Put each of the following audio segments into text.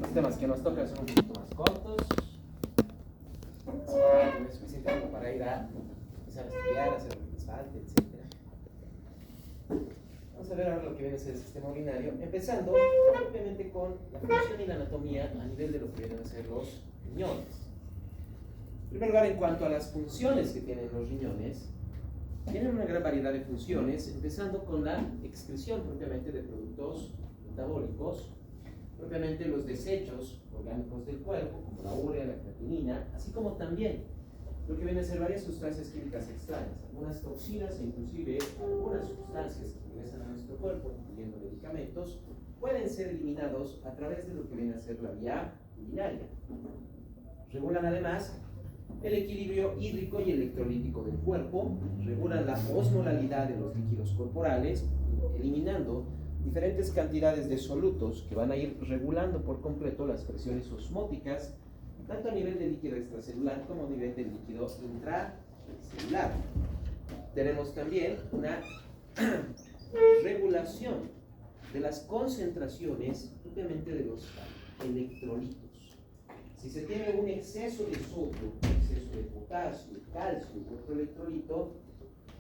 Los temas que nos tocan son un poquito más cortos. Es suficiente como para ir a empezar a estudiar, hacer lo que les falte, etc. Vamos a ver ahora lo que viene a ser el sistema urinario, empezando propiamente con la función y la anatomía a nivel de lo que vienen a ser los riñones. En primer lugar, en cuanto a las funciones que tienen los riñones, tienen una gran variedad de funciones, empezando con la excreción propiamente de productos metabólicos, propiamente los desechos orgánicos del cuerpo, como la urea, la creatinina, así como también lo que vienen a ser varias sustancias químicas extrañas, algunas toxinas e inclusive algunas sustancias que ingresan a nuestro cuerpo, incluyendo medicamentos, pueden ser eliminados a través de lo que viene a ser la vía urinaria. Regulan además el equilibrio hídrico y electrolítico del cuerpo, regulan la osmolalidad de los líquidos corporales, eliminando diferentes cantidades de solutos que van a ir regulando por completo las presiones osmóticas, tanto a nivel de líquido extracelular como a nivel de líquido intracelular. Tenemos también una regulación de las concentraciones propiamente de los electrolitos. Si se tiene un exceso de sodio, un exceso de potasio, calcio y otro electrolito,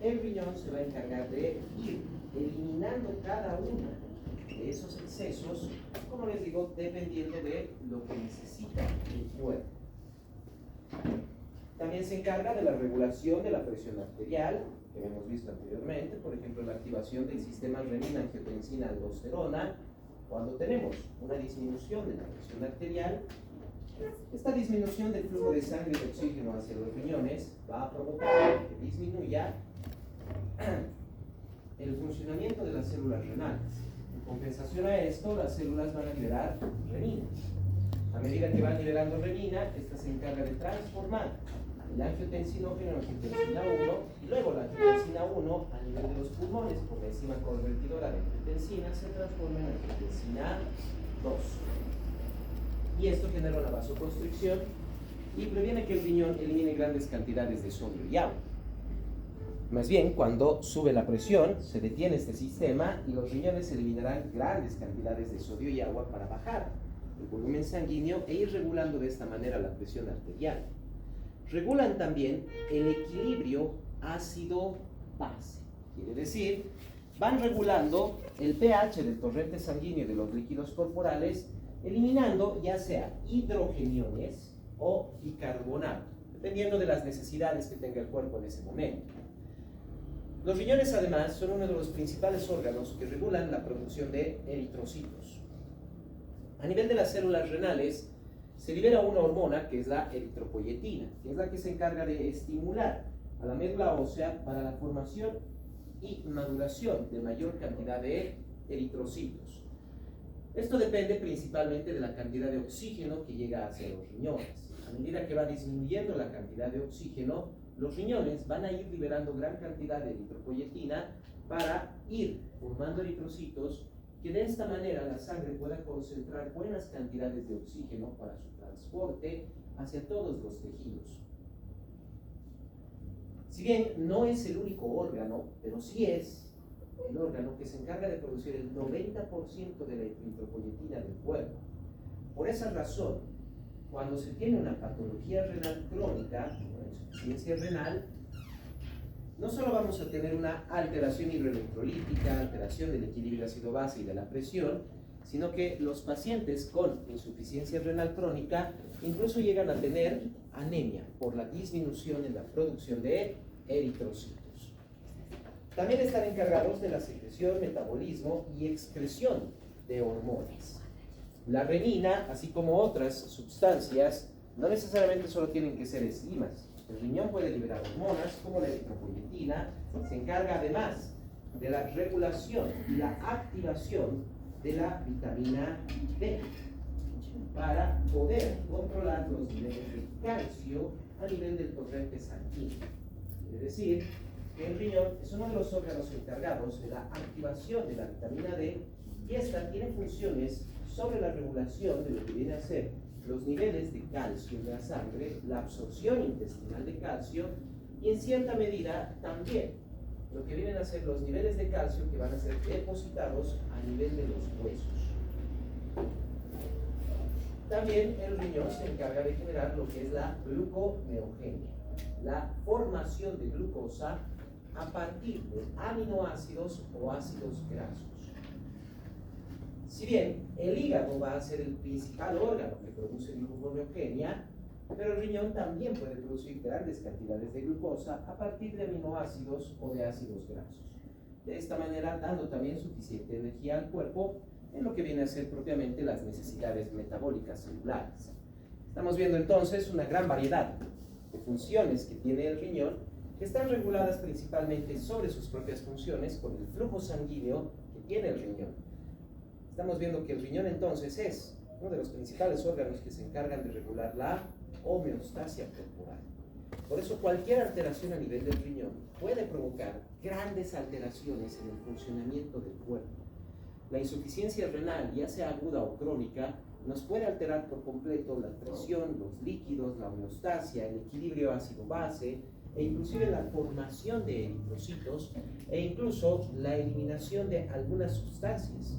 el riñón se va a encargar de ir eliminando cada uno de esos excesos, como les digo, dependiendo de lo que necesita el cuerpo. También se encarga de la regulación de la presión arterial, que hemos visto anteriormente, por ejemplo, la activación del sistema renina-angiotensina-aldosterona. Cuando tenemos una disminución de la presión arterial, esta disminución del flujo de sangre y de oxígeno hacia los riñones va a provocar que disminuya el funcionamiento de las células renales. En compensación a esto, las células van a liberar renina. A medida que van liberando renina, esta se encarga de transformar el angiotensinógeno en angiotensina 1 y luego la angiotensina 1 a nivel de los pulmones por la enzima convertidora de angiotensina se transforma en angiotensina 2. Y esto genera una vasoconstricción y previene que el riñón elimine grandes cantidades de sodio y agua. Más bien, cuando sube la presión, se detiene este sistema y los riñones eliminarán grandes cantidades de sodio y agua para bajar el volumen sanguíneo e ir regulando de esta manera la presión arterial. Regulan también el equilibrio ácido-base. Quiere decir, van regulando el pH del torrente sanguíneo de los líquidos corporales, eliminando ya sea hidrogeniones o bicarbonato, dependiendo de las necesidades que tenga el cuerpo en ese momento. Los riñones, además, son uno de los principales órganos que regulan la producción de eritrocitos. A nivel de las células renales, se libera una hormona que es la eritropoyetina, que es la que se encarga de estimular a la médula ósea para la formación y maduración de mayor cantidad de eritrocitos. Esto depende principalmente de la cantidad de oxígeno que llega hacia los riñones. A medida que va disminuyendo la cantidad de oxígeno, los riñones van a ir liberando gran cantidad de eritropoyetina para ir formando eritrocitos que de esta manera la sangre pueda concentrar buenas cantidades de oxígeno para su transporte hacia todos los tejidos. Si bien no es el único órgano, pero sí es el órgano que se encarga de producir el 90% de la eritropoyetina del cuerpo. Por esa razón, cuando se tiene una patología renal crónica, una insuficiencia renal, no solo vamos a tener una alteración hidroelectrolítica, alteración del equilibrio ácido-base y de la presión, sino que los pacientes con insuficiencia renal crónica incluso llegan a tener anemia por la disminución en la producción de eritrocitos. También están encargados de la secreción, metabolismo y excreción de hormonas. La renina, así como otras sustancias, no necesariamente solo tienen que ser enzimas. El riñón puede liberar hormonas como la eritropoyetina, se encarga además de la regulación y la activación de la vitamina D para poder controlar los niveles de calcio a nivel del torrente sanguíneo. Es decir, que el riñón es uno de los órganos encargados de la activación de la vitamina D y esta tiene funciones sobre la regulación de lo que viene a ser los niveles de calcio en la sangre, la absorción intestinal de calcio y en cierta medida también lo que vienen a ser los niveles de calcio que van a ser depositados a nivel de los huesos. también el riñón se encarga de generar lo que es la gluconeogenia, la formación de glucosa a partir de aminoácidos o ácidos grasos. Si bien el hígado va a ser el principal órgano que produce gluconeogenia, pero el riñón también puede producir grandes cantidades de glucosa a partir de aminoácidos o de ácidos grasos. De esta manera, dando también suficiente energía al cuerpo en lo que viene a ser propiamente las necesidades metabólicas celulares. Estamos viendo entonces una gran variedad de funciones que tiene el riñón, que están reguladas principalmente sobre sus propias funciones por el flujo sanguíneo que tiene el riñón. Estamos viendo que el riñón entonces es uno de los principales órganos que se encargan de regular la homeostasia corporal. Por eso cualquier alteración a nivel del riñón puede provocar grandes alteraciones en el funcionamiento del cuerpo. La insuficiencia renal, ya sea aguda o crónica, nos puede alterar por completo la presión, los líquidos, la homeostasia, el equilibrio ácido-base, e inclusive la formación de eritrocitos, e incluso la eliminación de algunas sustancias.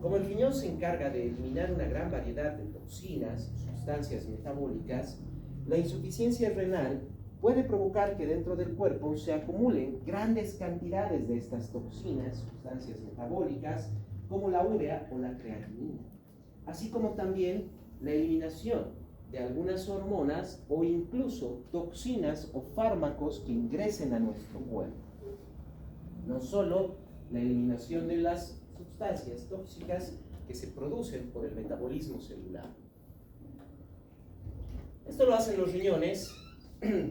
Como el riñón se encarga de eliminar una gran variedad de toxinas, sustancias metabólicas, la insuficiencia renal puede provocar que dentro del cuerpo se acumulen grandes cantidades de estas toxinas, sustancias metabólicas, como la urea o la creatinina, así como también la eliminación de algunas hormonas o incluso toxinas o fármacos que ingresen a nuestro cuerpo. No solo la eliminación de las sustancias tóxicas que se producen por el metabolismo celular. Esto lo hacen los riñones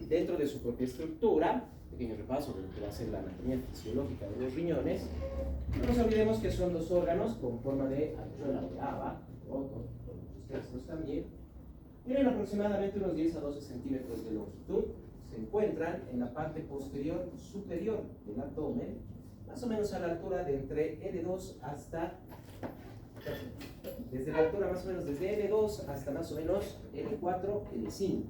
dentro de su propia estructura. Pequeño repaso de lo que va a ser la anatomía fisiológica de los riñones. No nos olvidemos que son dos órganos con forma de alveola de haba, otros textos también. Tienen aproximadamente unos 10 a 12 centímetros de longitud. Se encuentran en la parte posterior superior del abdomen, más o menos a la altura de entre L2 hasta, desde la altura más o menos desde L2 hasta más o menos L4, L5.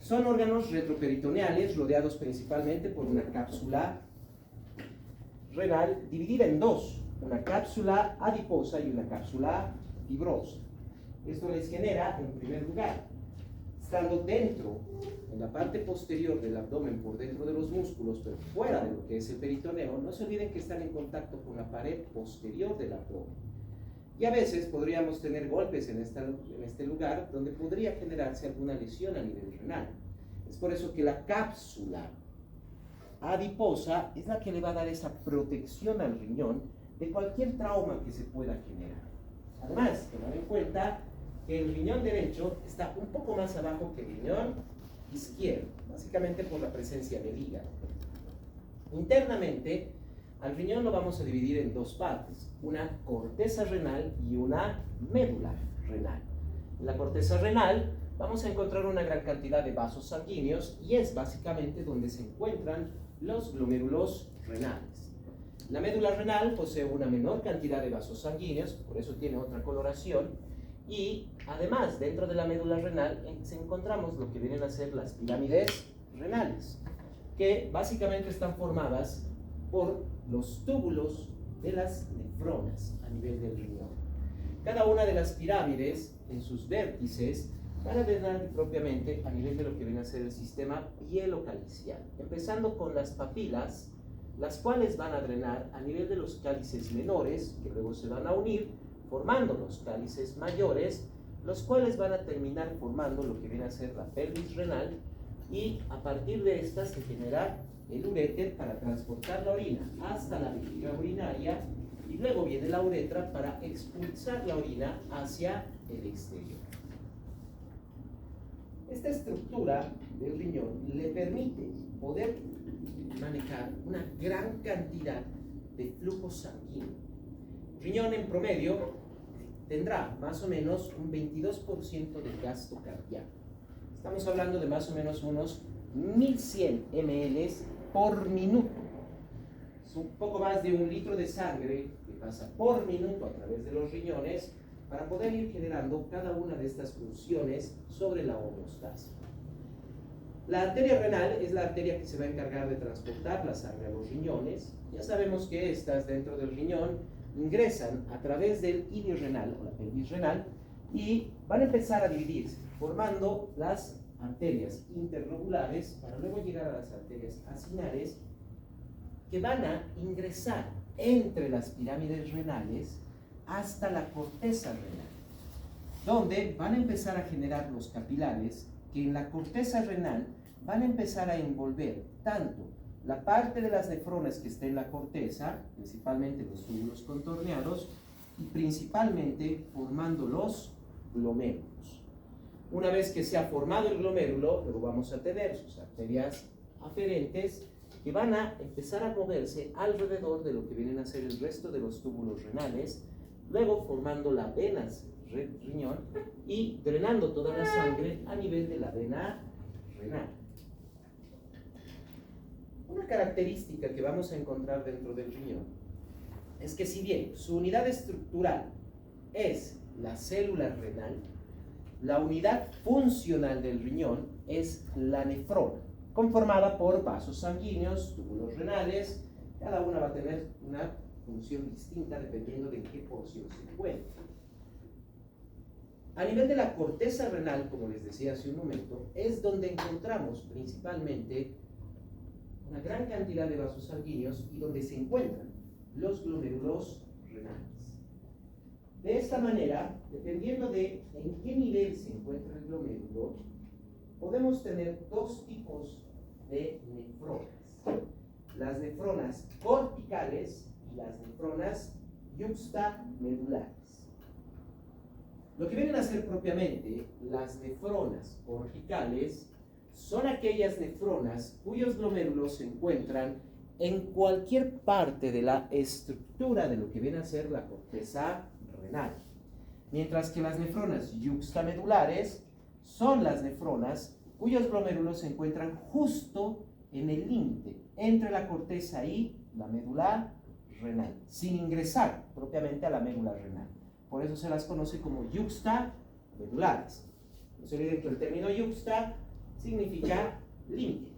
Son órganos retroperitoneales rodeados principalmente por una cápsula renal dividida en dos, una cápsula adiposa y una cápsula fibrosa. Esto les genera, en primer lugar, estando dentro, en la parte posterior del abdomen, por dentro de los músculos, pero fuera de lo que es el peritoneo, no se olviden que están en contacto con la pared posterior del abdomen. Y a veces podríamos tener golpes en este lugar donde podría generarse alguna lesión a nivel renal. Es por eso que la cápsula adiposa es la que le va a dar esa protección al riñón de cualquier trauma que se pueda generar. Además, tomar en cuenta que el riñón derecho está un poco más abajo que el riñón izquierdo, básicamente por la presencia del hígado. Internamente, al riñón lo vamos a dividir en dos partes, una corteza renal y una médula renal. En la corteza renal vamos a encontrar una gran cantidad de vasos sanguíneos y es básicamente donde se encuentran los glomérulos renales. La médula renal posee una menor cantidad de vasos sanguíneos, por eso tiene otra coloración, y además dentro de la médula renal encontramos lo que vienen a ser las pirámides renales, que básicamente están formadas por los túbulos de las nefronas a nivel del riñón. Cada una de las pirámides en sus vértices van a drenar propiamente a nivel de lo que viene a ser el sistema pielocalicial, empezando con las papilas, las cuales van a drenar a nivel de los cálices menores, que luego se van a unir formando los cálices mayores, los cuales van a terminar formando lo que viene a ser la pelvis renal, y a partir de esta se genera el uréter para transportar la orina hasta la vejiga urinaria, y luego viene la uretra para expulsar la orina hacia el exterior. Esta estructura del riñón le permite poder manejar una gran cantidad de flujo sanguíneo. El riñón en promedio tendrá más o menos un 22% del gasto cardíaco. Estamos hablando de más o menos unos 1100 ml por minuto. Es un poco más de 1 litro de sangre que pasa por minuto a través de los riñones para poder ir generando cada una de estas funciones sobre la homeostasia. La arteria renal es la arteria que se va a encargar de transportar la sangre a los riñones. Ya sabemos que estas dentro del riñón ingresan a través del ilio renal o la pelvis renal y van a empezar a dividirse, formando las arterias interlobulares para luego llegar a las arterias acinares que van a ingresar entre las pirámides renales hasta la corteza renal, donde van a empezar a generar los capilares que en la corteza renal van a empezar a envolver tanto la parte de las nefronas que está en la corteza, principalmente los túbulos contorneados, y principalmente formando los glomérulos. Una vez que se ha formado el glomérulo, luego vamos a tener sus arterias aferentes que van a empezar a moverse alrededor de lo que vienen a ser el resto de los túbulos renales, luego formando la vena riñón y drenando toda la sangre a nivel de la vena renal. Una característica que vamos a encontrar dentro del riñón es que si bien su unidad estructural es la célula renal, la unidad funcional del riñón es la nefrona, conformada por vasos sanguíneos, túbulos renales. Cada una va a tener una función distinta dependiendo de en qué porción se encuentre. A nivel de la corteza renal, como les decía hace un momento, es donde encontramos principalmente una gran cantidad de vasos sanguíneos y donde se encuentran los glomérulos renales. De esta manera, dependiendo de en qué nivel se encuentra el glomérulo, podemos tener dos tipos de nefronas: las nefronas corticales y las nefronas yuxtamedulares. Lo que vienen a ser propiamente las nefronas corticales son aquellas nefronas cuyos glomérulos se encuentran en cualquier parte de la estructura de lo que viene a ser la corteza renal, mientras que las nefronas yuxtamedulares son las nefronas cuyos glomérulos se encuentran justo en el límite entre la corteza y la médula renal, sin ingresar propiamente a la médula renal. Por eso se las conoce como yuxtamedulares. No se olviden que el término yuxta significa límite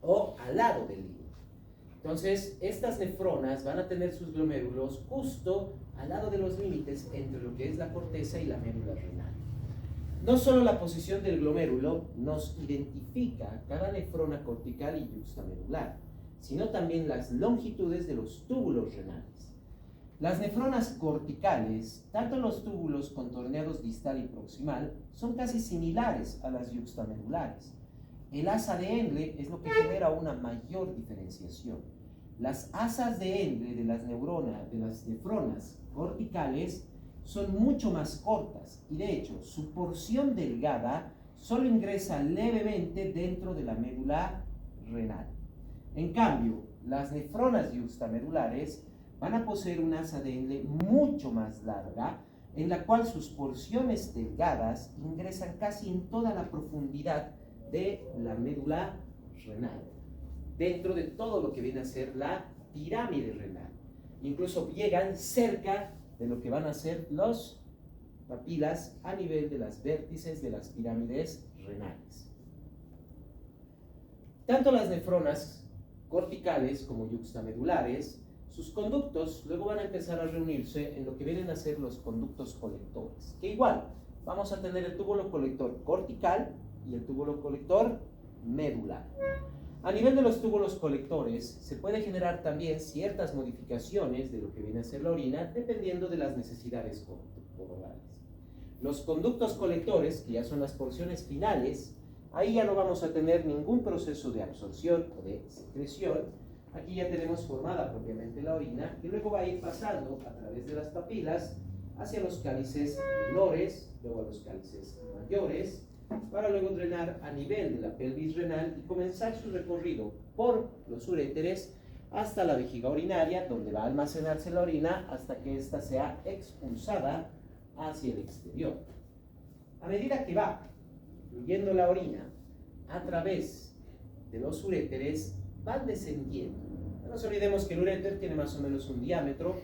o al lado del límite. Entonces, estas nefronas van a tener sus glomérulos justo al lado de los límites entre lo que es la corteza y la médula renal. No solo la posición del glomérulo nos identifica cada nefrona cortical y yuxtamedular, sino también las longitudes de los túbulos renales. Las nefronas corticales, tanto los túbulos contorneados distal y proximal, son casi similares a las yuxtamedulares. El asa de Endre es lo que genera una mayor diferenciación. Las asas de Endre de las nefronas corticales son mucho más cortas y de hecho su porción delgada solo ingresa levemente dentro de la médula renal. En cambio, las nefronas yuxtamedulares van a poseer una asa de Endre mucho más larga, en la cual sus porciones delgadas ingresan casi en toda la profundidad de la médula renal, dentro de todo lo que viene a ser la pirámide renal. Incluso llegan cerca de lo que van a ser las papilas a nivel de las vértices de las pirámides renales. Tanto las nefronas corticales como yuxtamedulares, sus conductos luego van a empezar a reunirse en lo que vienen a ser los conductos colectores, que igual vamos a tener el túbulo colector cortical y el túbulo colector medular. A nivel de los túbulos colectores se puede generar también ciertas modificaciones de lo que viene a ser la orina dependiendo de las necesidades corporales. Los conductos colectores, que ya son las porciones finales, ahí ya no vamos a tener ningún proceso de absorción o de secreción. Aquí ya tenemos formada propiamente la orina, que luego va a ir pasando a través de las papilas hacia los cálices menores, luego a los cálices mayores, para luego drenar a nivel de la pelvis renal y comenzar su recorrido por los uréteres hasta la vejiga urinaria, donde va a almacenarse la orina hasta que ésta sea expulsada hacia el exterior. A medida que va fluyendo la orina a través de los uréteres, van descendiendo. No nos olvidemos que el uréter tiene más o menos un diámetro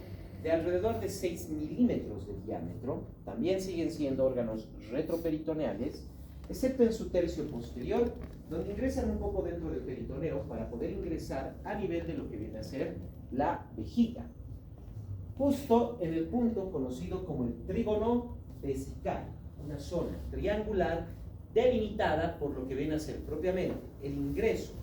de alrededor de 6 milímetros de diámetro. También siguen siendo órganos retroperitoneales, excepto en su tercio posterior, donde ingresan un poco dentro del peritoneo para poder ingresar a nivel de lo que viene a ser la vejiga, justo en el punto conocido como el trígono vesical, una zona triangular delimitada por lo que viene a ser propiamente el ingreso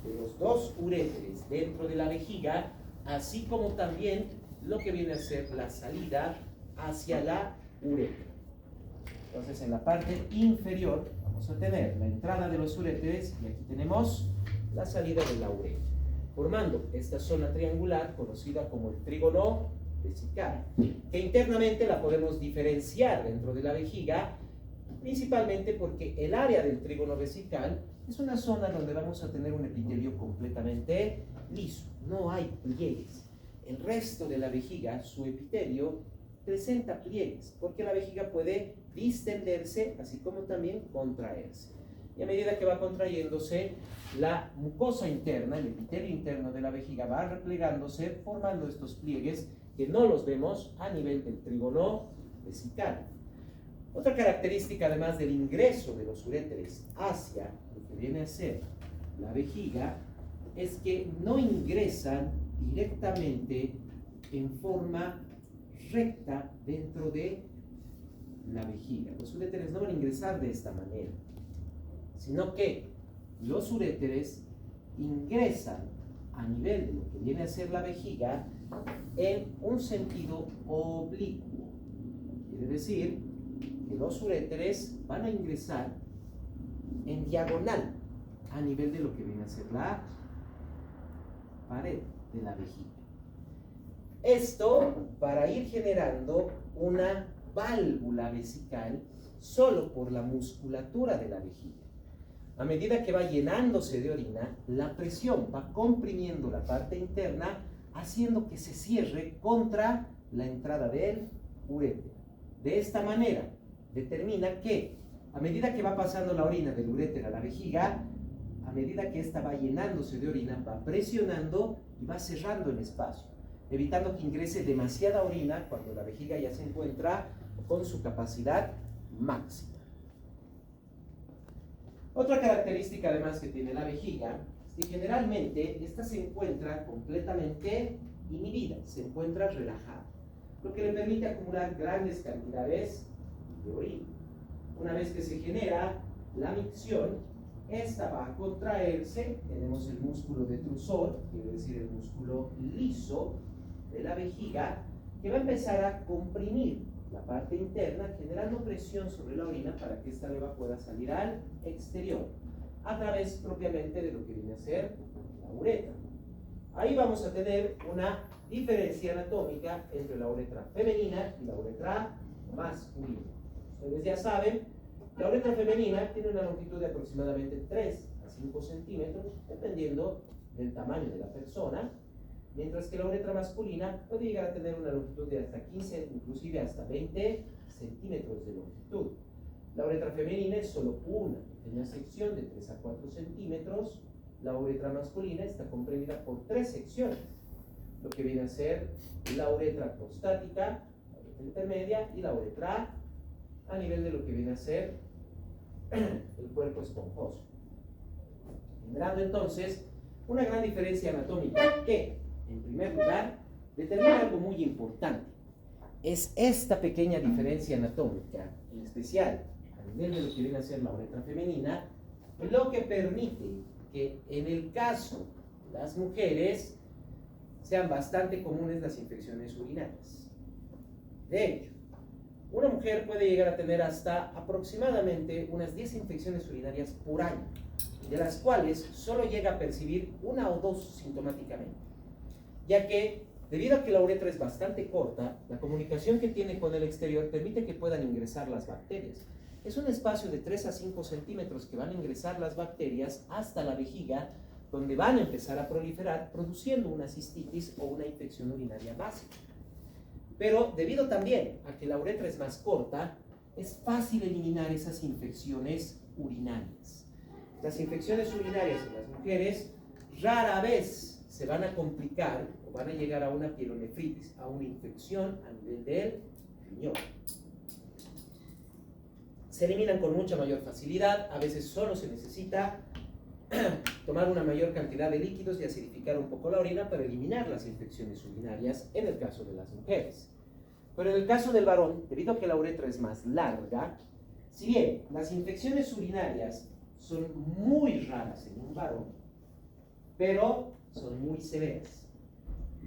de los dos uréteres dentro de la vejiga, así como también lo que viene a ser la salida hacia la uretra. Entonces, en la parte inferior vamos a tener la entrada de los uréteres y aquí tenemos la salida de la uretra, formando esta zona triangular conocida como el trígono vesical, que internamente la podemos diferenciar dentro de la vejiga, principalmente porque el área del trígono vesical es una zona donde vamos a tener un epitelio completamente liso, no hay pliegues. El resto de la vejiga, su epitelio, presenta pliegues, porque la vejiga puede distenderse, así como también contraerse. Y a medida que va contrayéndose, la mucosa interna, el epitelio interno de la vejiga va replegándose, formando estos pliegues que no los vemos a nivel del trígono vesical. Otra característica, además del ingreso de los uréteres hacia lo que viene a ser la vejiga, es que no ingresan directamente en forma recta dentro de la vejiga. Los uréteres no van a ingresar de esta manera, sino que los uréteres ingresan a nivel de lo que viene a ser la vejiga en un sentido oblicuo. Quiere decir que los uréteres van a ingresar en diagonal a nivel de lo que viene a ser la pared de la vejiga. Esto para ir generando una válvula vesical solo por la musculatura de la vejiga. A medida que va llenándose de orina, la presión va comprimiendo la parte interna, haciendo que se cierre contra la entrada del uréter. De esta manera, determina que a medida que va pasando la orina del uréter a la vejiga, a medida que ésta va llenándose de orina, va presionando y va cerrando el espacio, evitando que ingrese demasiada orina cuando la vejiga ya se encuentra con su capacidad máxima. Otra característica además que tiene la vejiga es que generalmente esta se encuentra completamente inhibida, se encuentra relajada, lo que le permite acumular grandes cantidades de orina. Una vez que se genera la micción, esta va a contraerse, tenemos el músculo detrusor, quiere decir el músculo liso de la vejiga, que va a empezar a comprimir la parte interna, generando presión sobre la orina para que esta leva pueda salir al exterior, a través propiamente de lo que viene a ser la uretra. Ahí vamos a tener una diferencia anatómica entre la uretra femenina y la uretra masculina. Ustedes ya saben, la uretra femenina tiene una longitud de aproximadamente 3 a 5 centímetros, dependiendo del tamaño de la persona, mientras que la uretra masculina puede llegar a tener una longitud de hasta 15, inclusive hasta 20 centímetros de longitud. La uretra femenina es solo una pequeña sección de 3 a 4 centímetros. La uretra masculina está comprendida por 3 secciones, lo que viene a ser la uretra prostática, la uretra intermedia y la uretra a nivel de lo que viene a ser el cuerpo esponjoso, generando entonces una gran diferencia anatómica que, en primer lugar, determina algo muy importante. Es esta pequeña diferencia anatómica, en especial a nivel de lo que viene a ser la uretra femenina, lo que permite que en el caso de las mujeres sean bastante comunes las infecciones urinarias. De hecho, una mujer puede llegar a tener hasta aproximadamente unas 10 infecciones urinarias por año, de las cuales solo llega a percibir 1 o 2 sintomáticamente, ya que debido a que la uretra es bastante corta, la comunicación que tiene con el exterior permite que puedan ingresar las bacterias. Es un espacio de 3 a 5 centímetros que van a ingresar las bacterias hasta la vejiga, donde van a empezar a proliferar, produciendo una cistitis o una infección urinaria básica. Pero debido también a que la uretra es más corta, es fácil eliminar esas infecciones urinarias. Las infecciones urinarias en las mujeres rara vez se van a complicar o van a llegar a una pielonefritis, a una infección a nivel del riñón. Se eliminan con mucha mayor facilidad, a veces solo se necesita tomar una mayor cantidad de líquidos y acidificar un poco la orina para eliminar las infecciones urinarias en el caso de las mujeres. Pero en el caso del varón, debido a que la uretra es más larga, si bien las infecciones urinarias son muy raras en un varón, pero son muy severas,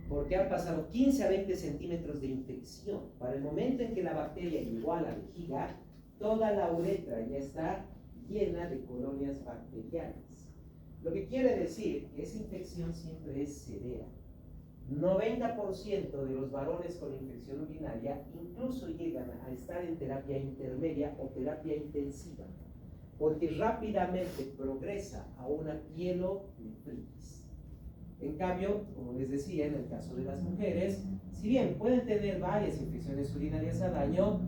porque han pasado 15 a 20 centímetros de infección. Para el momento en que la bacteria llegó a la vejiga, toda la uretra ya está llena de colonias bacterianas. Lo que quiere decir que esa infección siempre es severa. 90% de los varones con infección urinaria incluso llegan a estar en terapia intermedia o terapia intensiva, porque rápidamente progresa a una pielonefritis. En cambio, como les decía, en el caso de las mujeres, si bien pueden tener varias infecciones urinarias al año,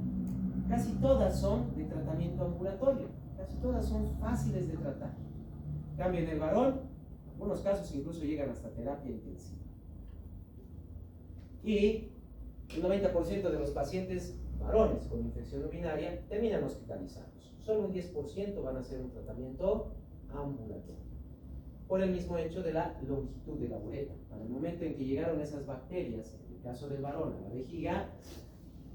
casi todas son de tratamiento ambulatorio, casi todas son fáciles de tratar. En cambio, en el varón, en algunos casos incluso llegan hasta terapia intensiva. Y el 90% de los pacientes varones con infección urinaria terminan hospitalizados. Solo un 10% van a hacer un tratamiento ambulatorio, por el mismo hecho de la longitud de la uretra. Para el momento en que llegaron esas bacterias, en el caso del varón, a la vejiga,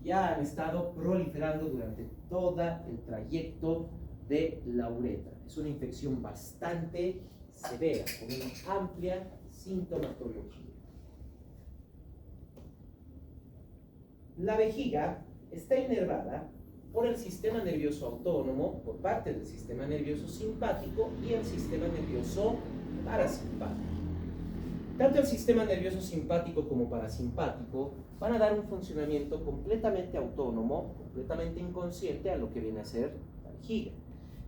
ya han estado proliferando durante todo el trayecto de la uretra. Es una infección bastante severa, con una amplia sintomatología. La vejiga está inervada por el sistema nervioso autónomo, por parte del sistema nervioso simpático y el sistema nervioso parasimpático. Tanto el sistema nervioso simpático como parasimpático van a dar un funcionamiento completamente autónomo, completamente inconsciente a lo que viene a ser la vejiga.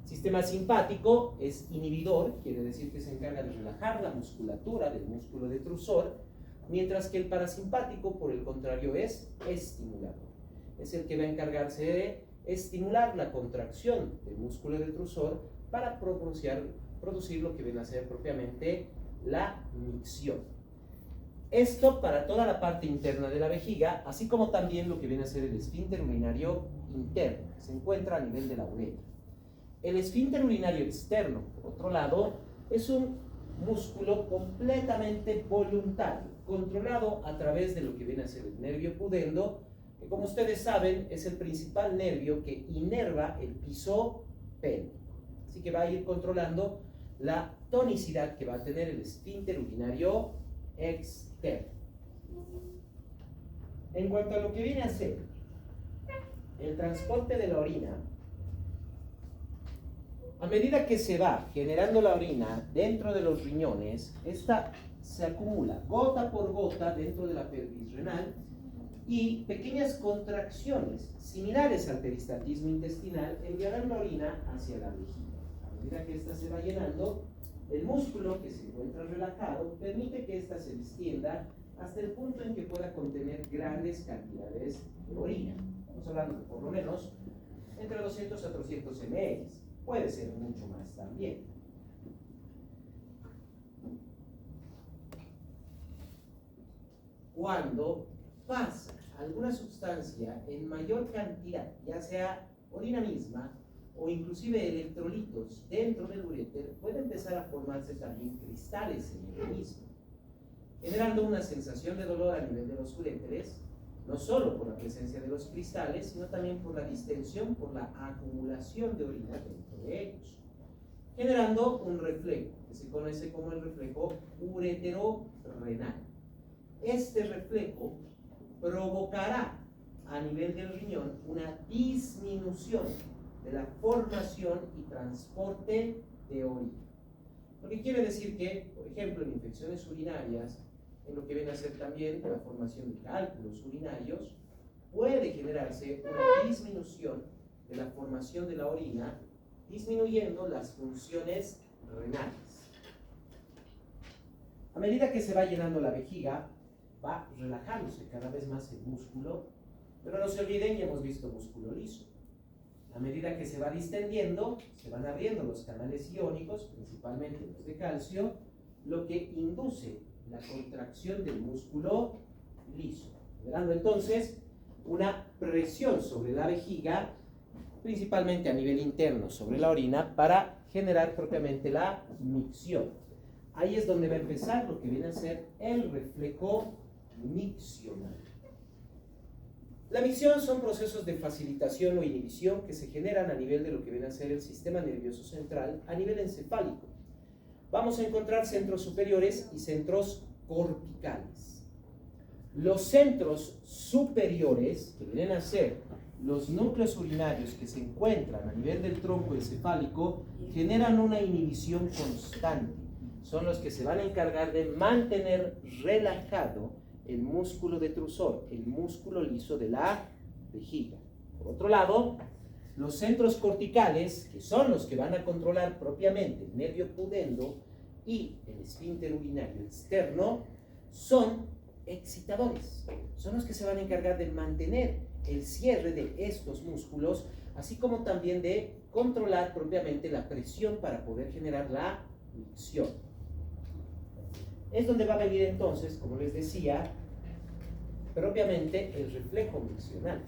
El sistema simpático es inhibidor, quiere decir que se encarga de relajar la musculatura del músculo detrusor, mientras que el parasimpático, por el contrario, es estimulador. Es el que va a encargarse de estimular la contracción del músculo detrusor para producir lo que viene a ser propiamente la micción. Esto para toda la parte interna de la vejiga, así como también lo que viene a ser el esfínter urinario interno, que se encuentra a nivel de la uretra. El esfínter urinario externo, por otro lado, es un músculo completamente voluntario, controlado a través de lo que viene a ser el nervio pudendo, que como ustedes saben es el principal nervio que inerva el piso pélvico. Así que va a ir controlando la tonicidad que va a tener el esfínter urinario externo. En cuanto a lo que viene a ser el transporte de la orina, a medida que se va generando la orina dentro de los riñones, esta se acumula gota por gota dentro de la pelvis renal y pequeñas contracciones similares al peristatismo intestinal enviarán la orina hacia la vejiga. A medida que esta se va llenando, el músculo que se encuentra relajado permite que ésta se distienda hasta el punto en que pueda contener grandes cantidades de orina. Estamos hablando de por lo menos entre 200 a 300 ml. Puede ser mucho más también. Cuando pasa alguna sustancia en mayor cantidad, ya sea orina misma o inclusive electrolitos dentro del uréter, puede empezar a formarse también cristales en el mismo, generando una sensación de dolor a nivel de los uréteres, no solo por la presencia de los cristales, sino también por la distensión, por la acumulación de orina dentro de ellos, generando un reflejo que se conoce como el reflejo ureterorenal. Este reflejo provocará a nivel del riñón una disminución de la formación y transporte de orina. Lo que quiere decir que, por ejemplo, en infecciones urinarias, en lo que viene a ser también la formación de cálculos urinarios, puede generarse una disminución de la formación de la orina, disminuyendo las funciones renales. A medida que se va llenando la vejiga, va relajándose cada vez más el músculo, pero no se olviden que hemos visto músculo liso. A medida que se va distendiendo, se van abriendo los canales iónicos, principalmente los de calcio, lo que induce la contracción del músculo liso, generando entonces una presión sobre la vejiga, principalmente a nivel interno sobre la orina, para generar propiamente la micción. Ahí es donde va a empezar lo que viene a ser el reflejo miccional. La micción son procesos de facilitación o inhibición que se generan a nivel de lo que viene a ser el sistema nervioso central, a nivel encefálico. Vamos a encontrar centros superiores y centros corticales. Los centros superiores, que vienen a ser los núcleos urinarios que se encuentran a nivel del tronco encefálico, generan una inhibición constante. Son los que se van a encargar de mantener relajado el músculo detrusor, el músculo liso de la vejiga. Por otro lado, los centros corticales, que son los que van a controlar propiamente el nervio pudendo y el esfínter urinario externo, son excitadores. Son los que se van a encargar de mantener el cierre de estos músculos, así como también de controlar propiamente la presión para poder generar la micción. Es donde va a venir entonces, como les decía, propiamente el reflejo miccional.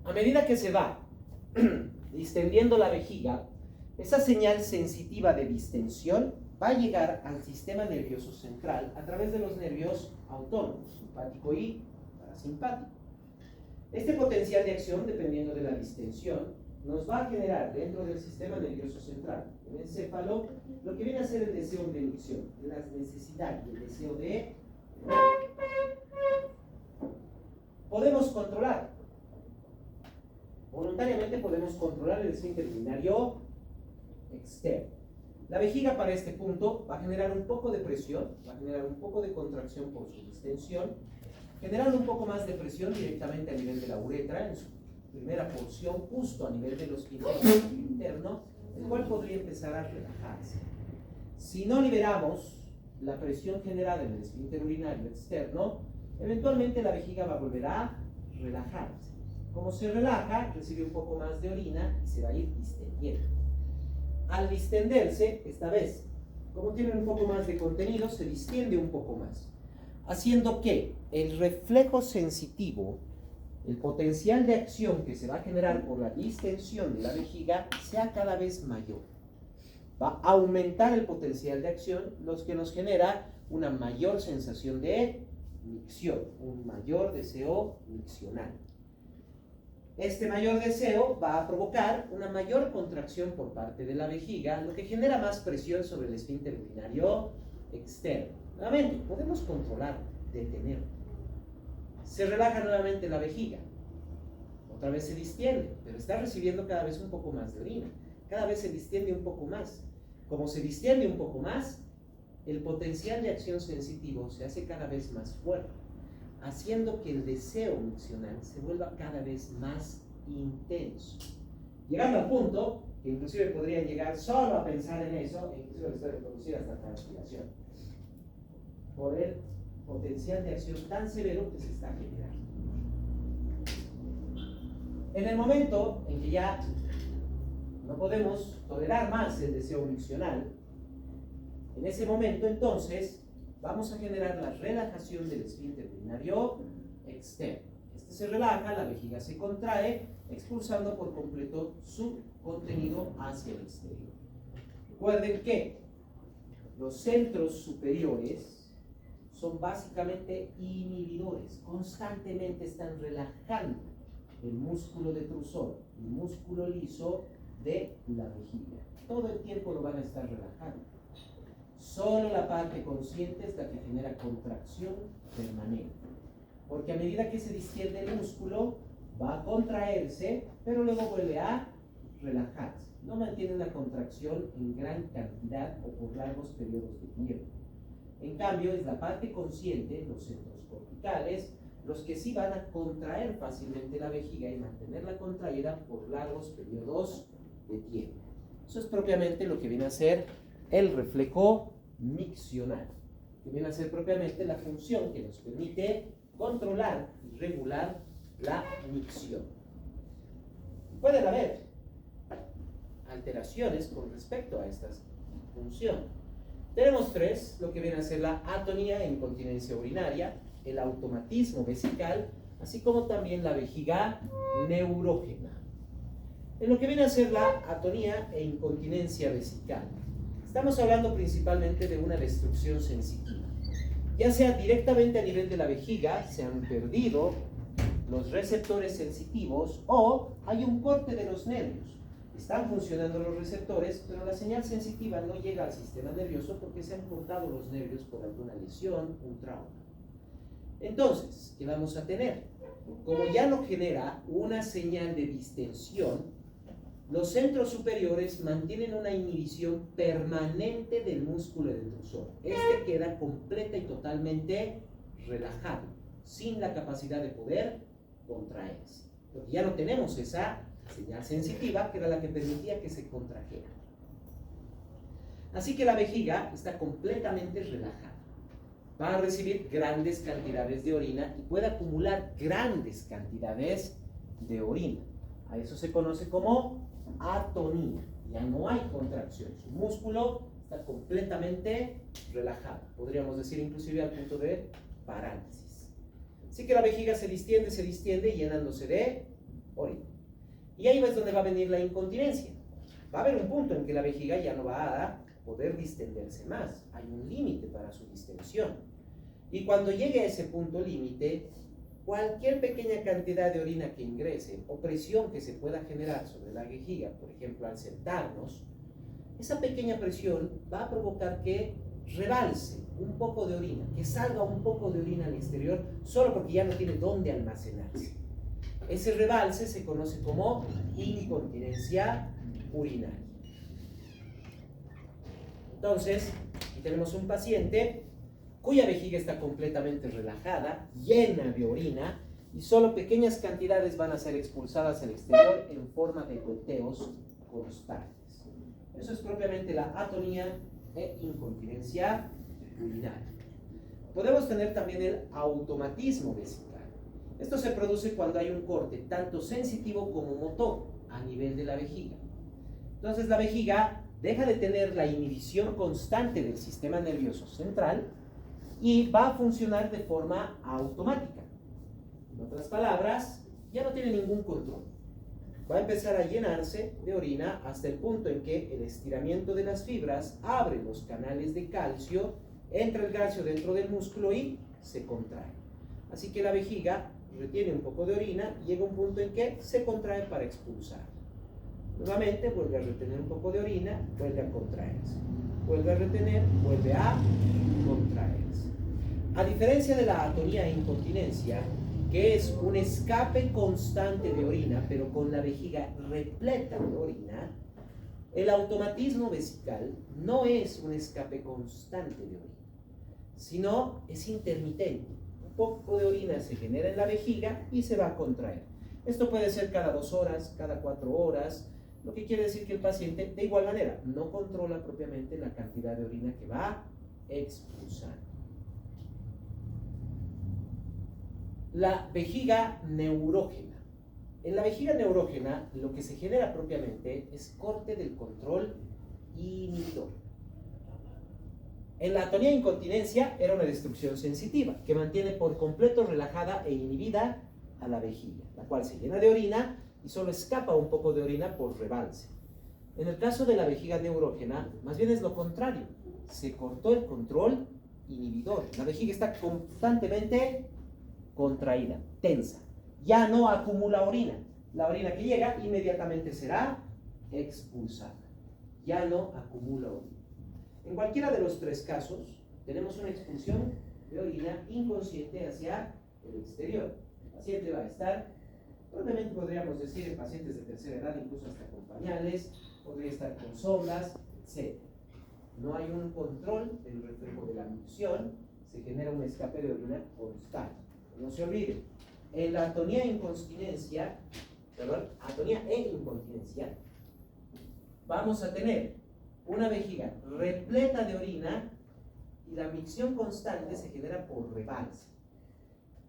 A medida que se va distendiendo la vejiga, esa señal sensitiva de distensión va a llegar al sistema nervioso central a través de los nervios autónomos, simpático y parasimpático. Este potencial de acción, dependiendo de la distensión, nos va a generar dentro del sistema nervioso central, el encéfalo, lo que viene a ser el deseo de micción, la necesidad y el deseo de... Podemos controlar, voluntariamente podemos controlar el esfínter urinario externo. La vejiga para este punto va a generar un poco de presión, va a generar un poco de contracción por su distensión, generando un poco más de presión directamente a nivel de la uretra, en su primera porción, justo a nivel del esfínter interno, el cual podría empezar a relajarse. Si no liberamos la presión generada en el esfínter urinario externo, eventualmente la vejiga va a volver a relajarse. Como se relaja, recibe un poco más de orina y se va a ir distendiendo. Al distenderse, esta vez, como tiene un poco más de contenido, se distiende un poco más, haciendo que el reflejo sensitivo, el potencial de acción que se va a generar por la distensión de la vejiga, sea cada vez mayor. Va a aumentar el potencial de acción, lo que nos genera una mayor sensación de micción, un mayor deseo miccional. Este mayor deseo va a provocar una mayor contracción por parte de la vejiga, lo que genera más presión sobre el esfínter urinario externo. Nuevamente, podemos controlar, detener. Se relaja nuevamente la vejiga. Otra vez se distiende, pero está recibiendo cada vez un poco más de orina. Cada vez se distiende un poco más. Como se distiende un poco más, el potencial de acción sensitivo se hace cada vez más fuerte, haciendo que el deseo miccional se vuelva cada vez más intenso. Llegando al punto que inclusive podrían llegar solo a pensar en eso, e inclusive les puede producir hasta transpiración, por el potencial de acción tan severo que se está generando. En el momento en que ya no podemos tolerar más el deseo miccional, en ese momento entonces vamos a generar la relajación del esfínter urinario externo. Este se relaja, la vejiga se contrae, expulsando por completo su contenido hacia el exterior. Recuerden que los centros superiores son básicamente inhibidores, constantemente están relajando el músculo detrusor, el músculo liso de la vejiga. Todo el tiempo lo van a estar relajando. Solo la parte consciente es la que genera contracción permanente. Porque a medida que se distiende el músculo, va a contraerse, pero luego vuelve a relajarse. No mantiene una contracción en gran cantidad o por largos periodos de tiempo. En cambio, es la parte consciente, los centros corticales, los que sí van a contraer fácilmente la vejiga y mantenerla contraída por largos periodos de tiempo. Eso es propiamente lo que viene a ser el reflejo miccional, que viene a ser propiamente la función que nos permite controlar y regular la micción. Pueden haber alteraciones con respecto a esta función. Tenemos tres, lo que viene a ser la atonía e incontinencia urinaria, el automatismo vesical, así como también la vejiga neurógena. En lo que viene a ser la atonía e incontinencia vesical, estamos hablando principalmente de una destrucción sensitiva. ya sea directamente a nivel de la vejiga, se han perdido los receptores sensitivos o hay un corte de los nervios. Están funcionando los receptores, pero la señal sensitiva no llega al sistema nervioso porque se han cortado los nervios por alguna lesión, un trauma. Entonces, ¿qué vamos a tener? Como ya no genera una señal de distensión, los centros superiores mantienen una inhibición permanente del músculo detrusor. Este queda completa y totalmente relajado, sin la capacidad de poder contraerse. Porque ya no tenemos esa señal sensitiva que era la que permitía que se contrajera. Así que la vejiga está completamente relajada. Va a recibir grandes cantidades de orina y puede acumular grandes cantidades de orina. A eso se conoce como atonía. Ya no hay contracción. Su músculo está completamente relajado. Podríamos decir inclusive al punto de parálisis. Así que la vejiga se distiende llenándose de orina. Y ahí es donde va a venir la incontinencia. Va a haber un punto en que la vejiga ya no va a poder distenderse más. Hay un límite para su distensión. Y cuando llegue a ese punto límite, cualquier pequeña cantidad de orina que ingrese o presión que se pueda generar sobre la vejiga, por ejemplo al sentarnos, esa pequeña presión va a provocar que rebalse un poco de orina, que salga un poco de orina al exterior, solo porque ya no tiene dónde almacenarse. Ese rebalse se conoce como incontinencia urinaria. Entonces, aquí tenemos un paciente cuya vejiga está completamente relajada, llena de orina, y solo pequeñas cantidades van a ser expulsadas al exterior en forma de goteos constantes. Eso es propiamente la atonía e incontinencia urinaria. Podemos tener también el automatismo vesical. Esto se produce cuando hay un corte tanto sensitivo como motor a nivel de la vejiga. Entonces la vejiga deja de tener la inhibición constante del sistema nervioso central y va a funcionar de forma automática. En otras palabras, ya no tiene ningún control. Va a empezar a llenarse de orina hasta el punto en que el estiramiento de las fibras abre los canales de calcio, entra el calcio dentro del músculo y se contrae. Así que la vejiga retiene un poco de orina y llega un punto en que se contrae para expulsar. Nuevamente vuelve a retener un poco de orina, vuelve a contraerse. Vuelve a retener, vuelve a contraerse. A diferencia de la atonía e incontinencia, que es un escape constante de orina, pero con la vejiga repleta de orina, el automatismo vesical no es un escape constante de orina, sino es intermitente. Un poco de orina se genera en la vejiga y se va a contraer. Esto puede ser cada 2 horas, cada 4 horas, lo que quiere decir que el paciente, de igual manera, no controla propiamente la cantidad de orina que va a expulsar. La vejiga neurógena. En la vejiga neurógena, lo que se genera propiamente es corte del control inhibidor. En la atonía e incontinencia era una destrucción sensitiva que mantiene por completo relajada e inhibida a la vejiga, la cual se llena de orina y solo escapa un poco de orina por rebalse. En el caso de la vejiga neurógena, más bien es lo contrario. Se cortó el control inhibidor. La vejiga está constantemente contraída, tensa. Ya no acumula orina. La orina que llega inmediatamente será expulsada. Ya no acumula orina. En cualquiera de los 3 casos, tenemos una expulsión de orina inconsciente hacia el exterior. El paciente va a estar, probablemente podríamos decir en pacientes de tercera edad, incluso hasta con pañales, podría estar con sobras, etc. No hay un control del reflejo de la micción, se genera un escape de orina constante. No se olvide, en la atonía e incontinencia, vamos a tener una vejiga repleta de orina y la micción constante se genera por rebalse.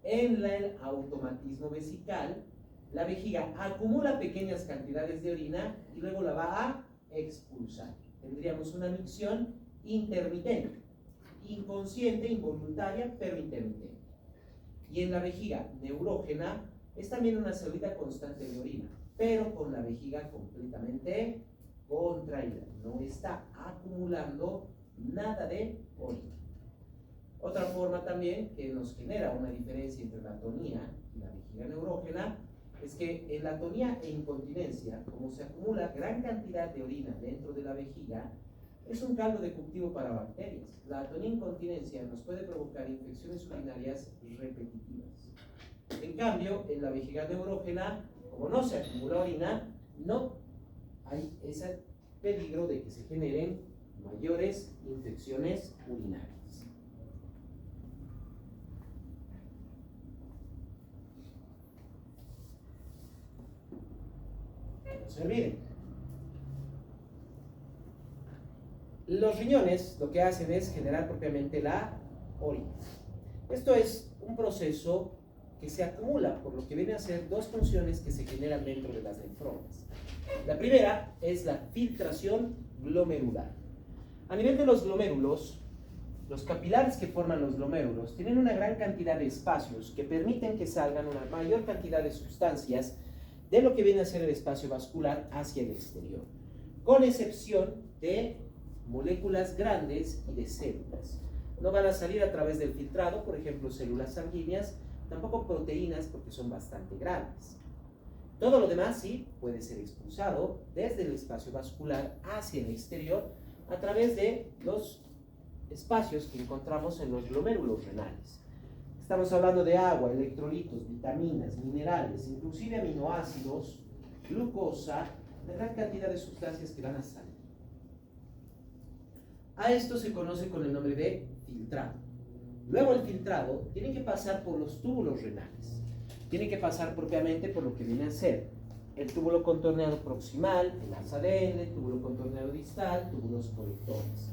En el automatismo vesical, la vejiga acumula pequeñas cantidades de orina y luego la va a expulsar. Tendríamos una micción intermitente, inconsciente, involuntaria, pero intermitente. Y en la vejiga neurógena es también una salida constante de orina, pero con la vejiga completamente contraída. No está acumulando nada de orina. Otra forma también que nos genera una diferencia entre la atonía y la vejiga neurógena es que en la atonía e incontinencia, como se acumula gran cantidad de orina dentro de la vejiga, es un caldo de cultivo para bacterias. La atonía e incontinencia nos puede provocar infecciones urinarias repetitivas. En cambio, en la vejiga neurógena, como no se acumula orina, no hay ese peligro de que se generen mayores infecciones urinarias. No se olviden. Los riñones lo que hacen es generar propiamente la orina. Esto es un proceso que se acumula, por lo que viene a ser dos funciones que se generan dentro de las nefronas. La primera es la filtración glomerular. A nivel de los glomérulos, los capilares que forman los glomérulos tienen una gran cantidad de espacios que permiten que salgan una mayor cantidad de sustancias de lo que viene a ser el espacio vascular hacia el exterior, con excepción de moléculas grandes y de células. No van a salir a través del filtrado, por ejemplo, células sanguíneas, tampoco proteínas porque son bastante grandes. Todo lo demás sí puede ser expulsado desde el espacio vascular hacia el exterior a través de los espacios que encontramos en los glomérulos renales. Estamos hablando de agua, electrolitos, vitaminas, minerales, inclusive aminoácidos, glucosa, una gran cantidad de sustancias que van a salir. A esto se conoce con el nombre de filtrado. Luego el filtrado tiene que pasar por los túbulos renales. Tiene que pasar propiamente por lo que viene a ser el túbulo contorneado proximal, el ADN, el túbulo contorneado distal, túbulos colectores.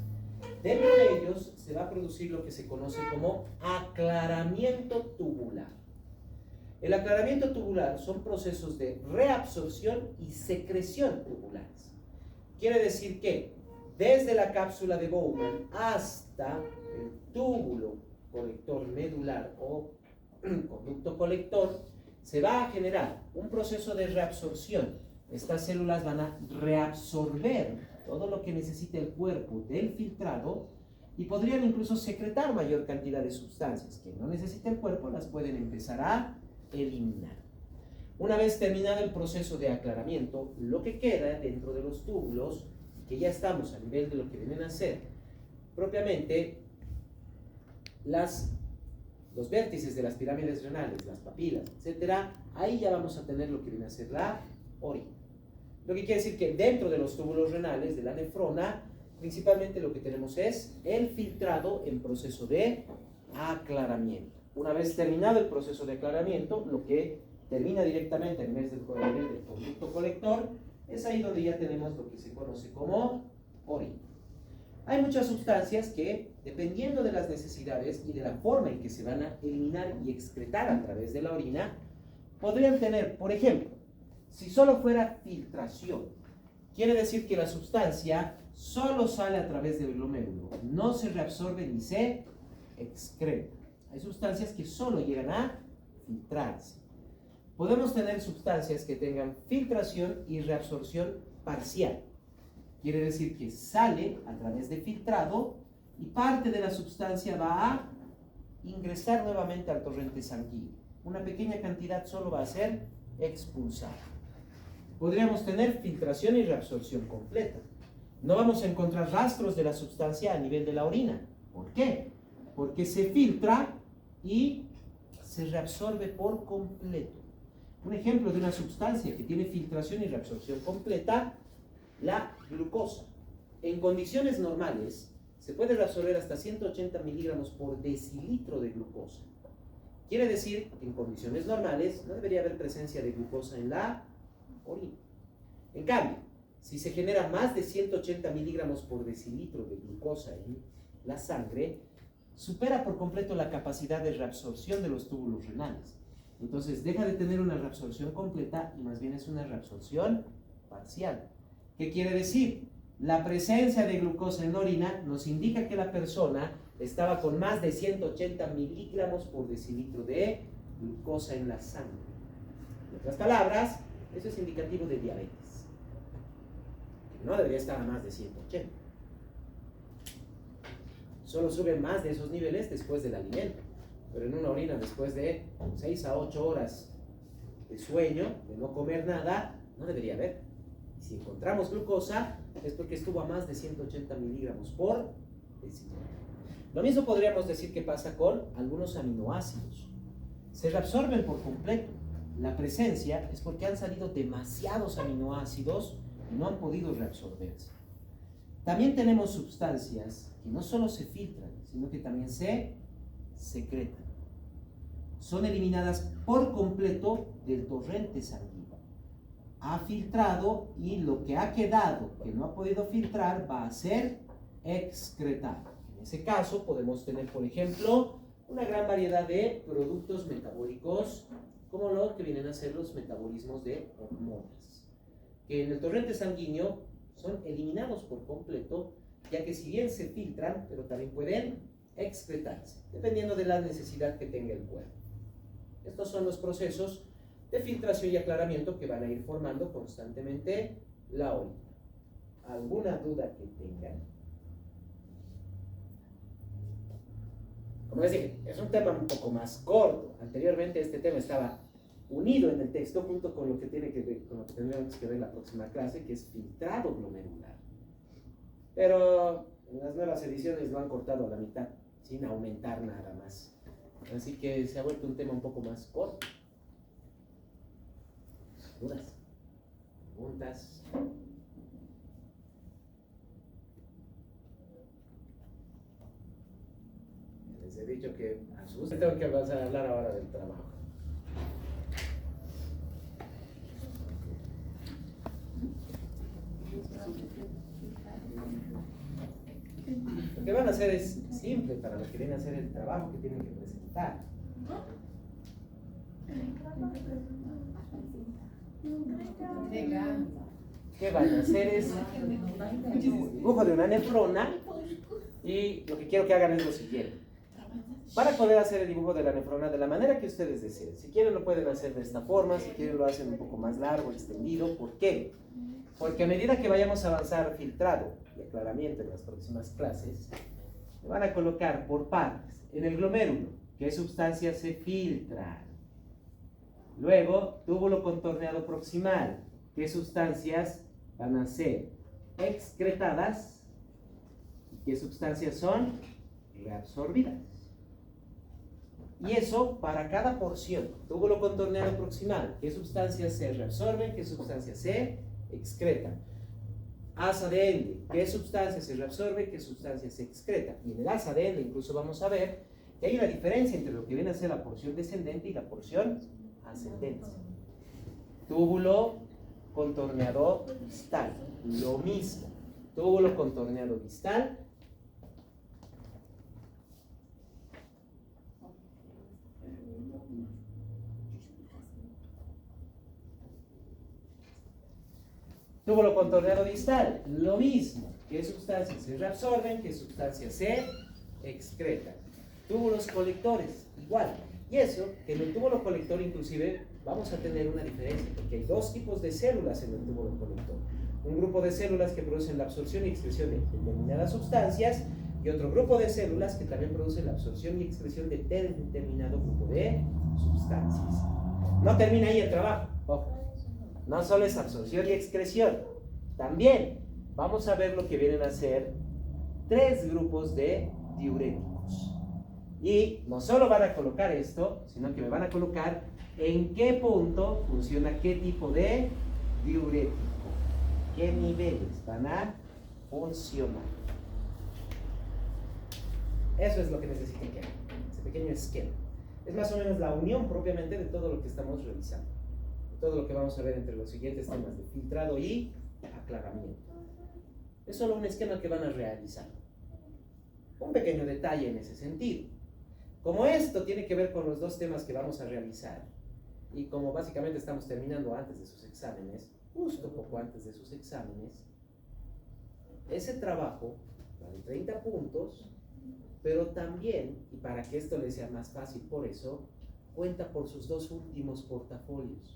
Dentro de ellos se va a producir lo que se conoce como aclaramiento tubular. El aclaramiento tubular son procesos de reabsorción y secreción tubulares. Quiere decir que desde la cápsula de Bowman hasta el túbulo colector medular o conducto colector, se va a generar un proceso de reabsorción. Estas células van a reabsorber todo lo que necesita el cuerpo del filtrado y podrían incluso secretar mayor cantidad de sustancias que no necesita el cuerpo, las pueden empezar a eliminar. Una vez terminado el proceso de aclaramiento, lo que queda dentro de los túbulos, que ya estamos a nivel de lo que vienen a ser propiamente los vértices de las pirámides renales, las papilas, etcétera, ahí ya vamos a tener lo que viene a ser la orina. Lo que quiere decir que dentro de los túbulos renales de la nefrona, principalmente lo que tenemos es el filtrado en proceso de aclaramiento. Una vez terminado el proceso de aclaramiento, lo que termina directamente a nivel del conducto colector, es ahí donde ya tenemos lo que se conoce como orina. Hay muchas sustancias que, dependiendo de las necesidades y de la forma en que se van a eliminar y excretar a través de la orina, podrían tener, por ejemplo, si solo fuera filtración, quiere decir que la sustancia solo sale a través del glomérulo, no se reabsorbe ni se excreta. Hay sustancias que solo llegan a filtrarse. Podemos tener sustancias que tengan filtración y reabsorción parcial. Quiere decir que sale a través de filtrado y parte de la sustancia va a ingresar nuevamente al torrente sanguíneo. Una pequeña cantidad solo va a ser expulsada. Podríamos tener filtración y reabsorción completa. No vamos a encontrar rastros de la sustancia a nivel de la orina. ¿Por qué? Porque se filtra y se reabsorbe por completo. Un ejemplo de una sustancia que tiene filtración y reabsorción completa, la glucosa. En condiciones normales se puede reabsorber hasta 180 miligramos por decilitro de glucosa. Quiere decir que en condiciones normales no debería haber presencia de glucosa en la orina. En cambio, si se genera más de 180 miligramos por decilitro de glucosa en la sangre, supera por completo la capacidad de reabsorción de los túbulos renales. Entonces deja de tener una reabsorción completa y más bien es una reabsorción parcial. ¿Qué quiere decir? La presencia de glucosa en la orina nos indica que la persona estaba con más de 180 miligramos por decilitro de glucosa en la sangre. En otras palabras, eso es indicativo de diabetes. No debería estar a más de 180. Solo sube más de esos niveles después del alimento. Pero en una orina, después de 6 a 8 horas de sueño, de no comer nada, no debería haber. Y si encontramos glucosa, es porque estuvo a más de 180 miligramos por decilitro. Lo mismo podríamos decir que pasa con algunos aminoácidos. Se reabsorben por completo. La presencia es porque han salido demasiados aminoácidos y no han podido reabsorberse. También tenemos sustancias que no solo se filtran, sino que también se secretan. Son eliminadas por completo del torrente sanguíneo. Ha filtrado y lo que ha quedado, que no ha podido filtrar, va a ser excretado. En ese caso podemos tener, por ejemplo, una gran variedad de productos metabólicos, como lo que vienen a ser los metabolismos de hormonas, que en el torrente sanguíneo son eliminados por completo, ya que si bien se filtran, pero también pueden excretarse, dependiendo de la necesidad que tenga el cuerpo. Estos son los procesos de filtración y aclaramiento que van a ir formando constantemente la orina. ¿Alguna duda que tengan? Como les dije, es un tema un poco más corto. Anteriormente este tema estaba unido en el texto junto con lo que tiene que ver, con lo que tendremos que ver la próxima clase, que es filtrado glomerular. Pero en las nuevas ediciones lo han cortado a la mitad, sin aumentar nada más. Así que se ha vuelto un tema un poco más corto. ¿Dudas? ¿Preguntas? Les he dicho que asusten. Tengo que avanzar a hablar ahora del trabajo. Lo que van a hacer es simple para los que vienen a hacer el trabajo que tienen que presentar. ¿Qué van a hacer? Es un dibujo de una nefrona y lo que quiero que hagan es lo siguiente. Para poder hacer el dibujo de la nefrona de la manera que ustedes deseen, si quieren lo pueden hacer de esta forma, si quieren lo hacen un poco más largo, extendido. ¿Por qué? Porque a medida que vayamos a avanzar filtrado y aclaramiento en las próximas clases, me van a colocar por partes en el glomérulo qué sustancias se filtran. Luego, túbulo contorneado proximal, qué sustancias van a ser excretadas y qué sustancias son reabsorbidas. Y eso para cada porción. Túbulo contorneado proximal, qué sustancias se reabsorben, qué sustancias se excretan. Asa de Ende, qué sustancias se reabsorbe, qué sustancias se excretan. Y en el asa de Ende incluso vamos a ver que hay una diferencia entre lo que viene a ser la porción descendente y la porción ascendente. Túbulo contorneado distal, lo mismo. Túbulo contorneado distal. Túbulo contorneado distal, lo mismo. ¿Qué sustancias se reabsorben? ¿Qué sustancias se excretan? Túbulos colectores, igual. Y eso, que en el túbulo colector inclusive vamos a tener una diferencia, porque hay dos tipos de células en el túbulo colector. Un grupo de células que producen la absorción y excreción de determinadas sustancias y otro grupo de células que también producen la absorción y excreción de determinado grupo de sustancias. No termina ahí el trabajo. Ojo. No solo es absorción y excreción, también vamos a ver lo que vienen a ser 3 grupos de diuréticos. Y no solo van a colocar esto, sino que me van a colocar en qué punto funciona qué tipo de diurético, qué niveles van a funcionar. Eso es lo que necesiten que hagan, ese pequeño esquema. Es más o menos la unión propiamente de todo lo que estamos realizando. Todo lo que vamos a ver entre los siguientes temas de filtrado y aclaramiento. Es solo un esquema que van a realizar. Un pequeño detalle en ese sentido. Como esto tiene que ver con los dos temas que vamos a realizar, y como básicamente estamos terminando antes de sus exámenes, justo poco antes de sus exámenes, ese trabajo vale 30 puntos, pero también, y para que esto les sea más fácil por eso, cuenta por sus 2 últimos portafolios.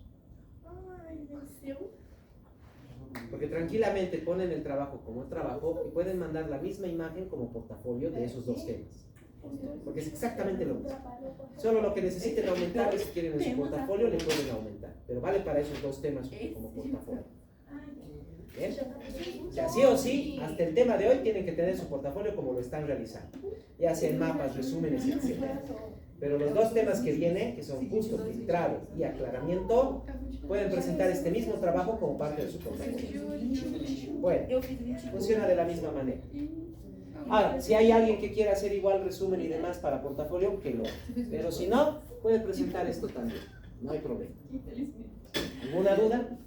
Porque tranquilamente ponen el trabajo como trabajo y pueden mandar la misma imagen como portafolio de esos dos temas. Porque es exactamente lo mismo. Solo lo que necesiten aumentar es si quieren en su portafolio le pueden aumentar. Pero vale para esos dos temas como portafolio. ¿Bien? O sea, sí o sí, hasta el tema de hoy tienen que tener su portafolio como lo están realizando. Ya sea en mapas, resúmenes, etc. Pero los dos temas que vienen, que son justo, filtrado y aclaramiento, pueden presentar este mismo trabajo como parte de su portafolio. Bueno, funciona de la misma manera. Ahora, si hay alguien que quiera hacer igual resumen y demás para portafolio, que lo haga. Pero si no, puede presentar esto también. No hay problema. ¿Alguna duda?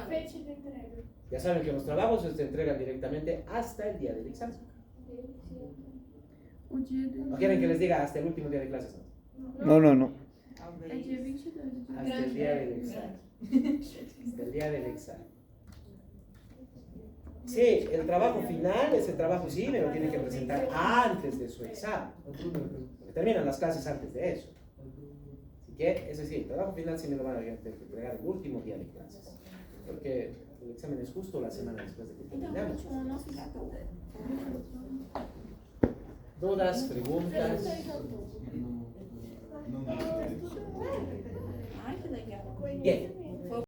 Fecha de entrega. Ya saben que los trabajos se entregan directamente hasta el día del examen. ¿O quieren que les diga hasta el último día de clases? No, no, no. É dia 22. Hasta el día del examen. Hasta el día del examen. Sí, el trabajo final, ese trabajo sí, me lo tienen que presentar antes de su examen. Porque terminan las clases antes de eso. Así que, es decir, el trabajo final sí me lo van a tener que entregar el último día de clases. Porque el examen es justo la semana después de que terminamos. ¿Dudas, preguntas? Ai, que legal. Bien.